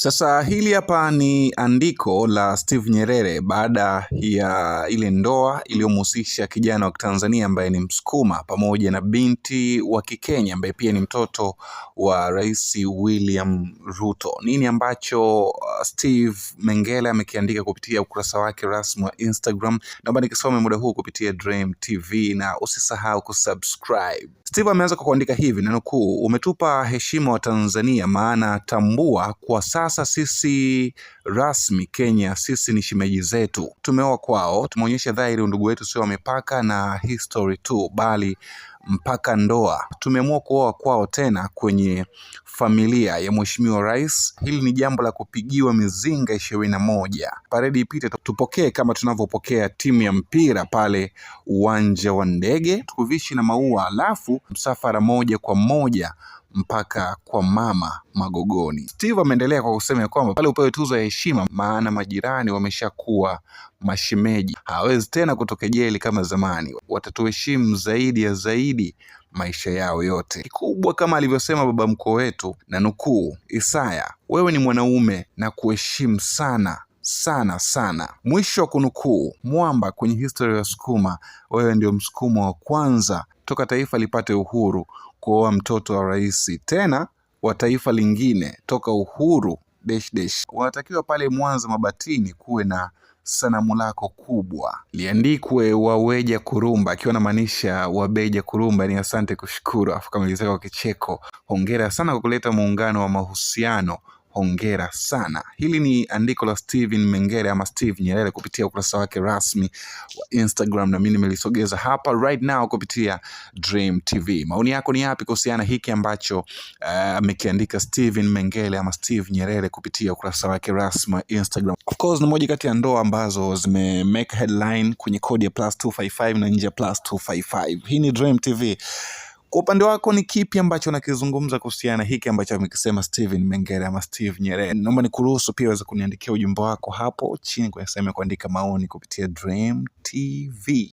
Sasa hili hapa ni andiko la Steve Nyerere baada ya ile ndoa iliyomhusisha kijana wa Tanzania ambaye ni Msukuma pamoja na binti wa Kikenya ambaye pia ni mtoto wa Rais William Ruto. Nini ambacho Steve Mengele amekiandika kupitia ukurasa wake rasmi wa Instagram? Naomba nikisome muda huu kupitia Dream TV na usisahau kusubscribe. Steve ameanza kwa kuandika hivi, nanukuu: umetupa heshima wa Tanzania, maana tambua kwa sasa sisi rasmi Kenya, sisi ni shemeji zetu. Tumeoa kwao, tumeonyesha dhahiri undugu wetu sio wa mipaka na history tu, bali mpaka ndoa. Tumeamua kuoa kwao tena kwenye familia ya Mheshimiwa Rais. Hili ni jambo la kupigiwa mizinga 21. Paredi ipite, tupokee kama tunavyopokea timu ya mpira pale uwanja wa ndege, tukuvishi na maua, alafu msafara moja kwa moja mpaka kwa mama Magogoni. Steve ameendelea kwa kusema kwamba pale upewe tuzo ya heshima, maana majirani wameshakuwa mashemeji, hawezi tena kutokejeli kama zamani, watatuheshimu zaidi maisha yao yote. Kikubwa kama alivyosema baba mkoo wetu, na nukuu: Isaya, wewe ni mwanaume na kuheshimu sana sana. Mwisho wa kunukuu. Mwamba kwenye historia ya Sukuma, wewe ndio Msukuma wa kwanza toka taifa lipate uhuru kuoa mtoto wa rais, tena wa taifa lingine toka uhuru ... Wanatakiwa pale Mwanza Mabatini kuwe na sanamu lako kubwa liandikwe Waweja Kurumba, akiwa na maanisha Wabeja Kurumba ni asante kushukuru. Afu kamalizika kwa kicheko: hongera sana kwa kuleta muungano wa mahusiano, hongera sana. Hili ni andiko la Steven Mengele ama Steve Nyerere kupitia ukurasa wake rasmi wa Instagram, na mimi nimelisogeza hapa right now kupitia Dream TV. Maoni yako ni yapi kuhusiana hiki ambacho amekiandika Steven Mengele ama Steve Nyerere kupitia ukurasa wake rasmi wa Instagram? Of course ni moja kati ya ndoa ambazo zime make headline kwenye kodi ya +255 na nje ya +255. Hii ni Dream TV. Kwa upande wako ni kipi ambacho nakizungumza kuhusiana hiki ambacho amekisema Steven Mengele ama Steve Nyerere? Naomba nikuruhusu pia uweze kuniandikia ujumbe wako hapo chini kwenye sehemu ya kuandika maoni kupitia Dream TV.